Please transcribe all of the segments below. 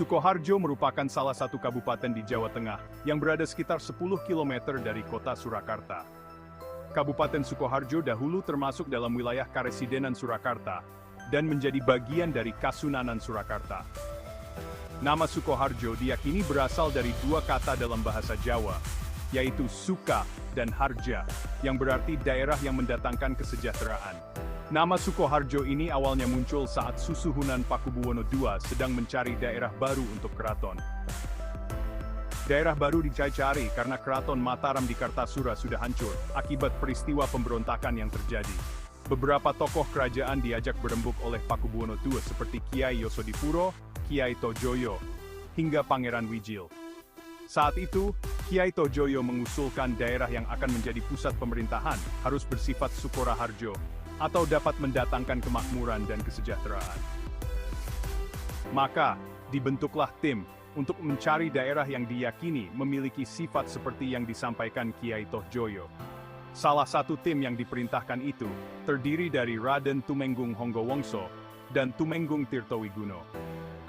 Sukoharjo merupakan salah satu kabupaten di Jawa Tengah yang berada sekitar 10 km dari kota Surakarta. Kabupaten Sukoharjo dahulu termasuk dalam wilayah Karesidenan Surakarta dan menjadi bagian dari Kasunanan Surakarta. Nama Sukoharjo diyakini berasal dari dua kata dalam bahasa Jawa, yaitu Suka dan Harja, yang berarti daerah yang mendatangkan kesejahteraan. Nama Sukoharjo ini awalnya muncul saat Susuhunan Pakubuwono II sedang mencari daerah baru untuk keraton. Daerah baru dicari-cari karena keraton Mataram di Kartasura sudah hancur akibat peristiwa pemberontakan yang terjadi. Beberapa tokoh kerajaan diajak berembuk oleh Pakubuwono II seperti Kiai Yosodipuro, Kiai Tojoyo, hingga Pangeran Wijil. Saat itu, Kiai Tojoyo mengusulkan daerah yang akan menjadi pusat pemerintahan harus bersifat Sukoraharjo, atau dapat mendatangkan kemakmuran dan kesejahteraan. Maka, dibentuklah tim untuk mencari daerah yang diyakini memiliki sifat seperti yang disampaikan Kiai Tojoyo. Salah satu tim yang diperintahkan itu terdiri dari Raden Tumenggung Honggowongso dan Tumenggung Tirtowiguno.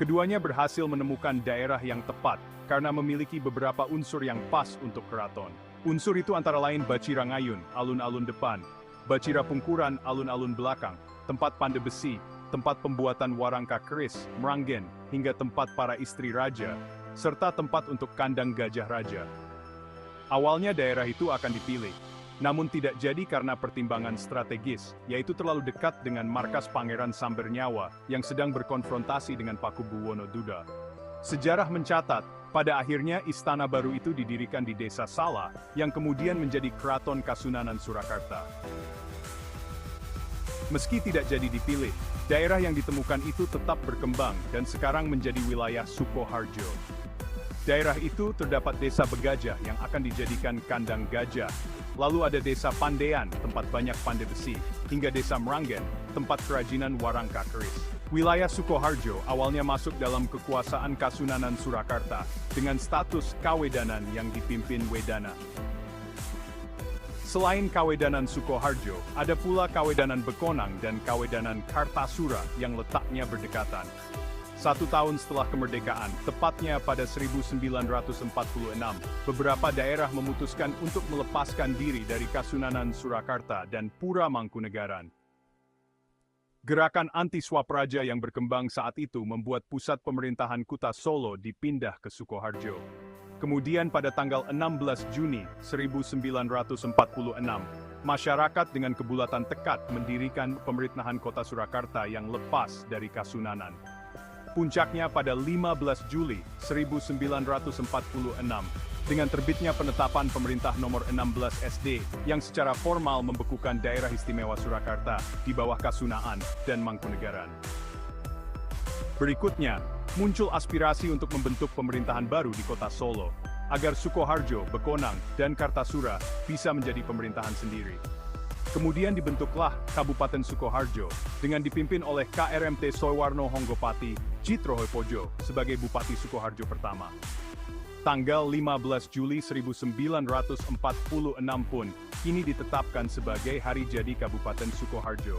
Keduanya berhasil menemukan daerah yang tepat karena memiliki beberapa unsur yang pas untuk keraton. Unsur itu antara lain Bacira Ngayun, alun-alun depan, Bacira Pungkuran, alun-alun belakang, tempat pandai besi, tempat pembuatan warangka keris, meranggen, hingga tempat para istri raja, serta tempat untuk kandang gajah raja. Awalnya daerah itu akan dipilih, namun tidak jadi karena pertimbangan strategis, yaitu terlalu dekat dengan markas Pangeran Sambernyawa yang sedang berkonfrontasi dengan Pakubuwono II. Sejarah mencatat, pada akhirnya istana baru itu didirikan di Desa Sala, yang kemudian menjadi Keraton Kasunanan Surakarta. Meski tidak jadi dipilih, daerah yang ditemukan itu tetap berkembang dan sekarang menjadi wilayah Sukoharjo. Daerah itu terdapat Desa Begajah yang akan dijadikan kandang gajah, lalu ada Desa Pandean, tempat banyak pandai besi, hingga Desa Meranggen, tempat kerajinan warangka keris. Wilayah Sukoharjo awalnya masuk dalam kekuasaan Kasunanan Surakarta dengan status Kawedanan yang dipimpin Wedana. Selain Kawedanan Sukoharjo, ada pula Kawedanan Bekonang dan Kawedanan Kartasura yang letaknya berdekatan. 1 tahun setelah kemerdekaan, tepatnya pada 1946, beberapa daerah memutuskan untuk melepaskan diri dari Kasunanan Surakarta dan Pura Mangkunegaran. Gerakan anti-Swapraja yang berkembang saat itu membuat pusat pemerintahan Kuta Solo dipindah ke Sukoharjo. Kemudian pada tanggal 16 Juni 1946, masyarakat dengan kebulatan tekad mendirikan pemerintahan Kota Surakarta yang lepas dari Kasunanan. Puncaknya pada 15 Juli 1946, dengan terbitnya penetapan Pemerintah Nomor 16 SD yang secara formal membekukan daerah istimewa Surakarta di bawah Kasunaan dan Mangkunegaran. Berikutnya, muncul aspirasi untuk membentuk pemerintahan baru di kota Solo, agar Sukoharjo, Bekonang, dan Kartasura bisa menjadi pemerintahan sendiri. Kemudian dibentuklah Kabupaten Sukoharjo, dengan dipimpin oleh KRMT Soewarno Honggopati Djitrohoepojo sebagai Bupati Sukoharjo pertama. Tanggal 15 Juli 1946 pun kini ditetapkan sebagai hari jadi Kabupaten Sukoharjo.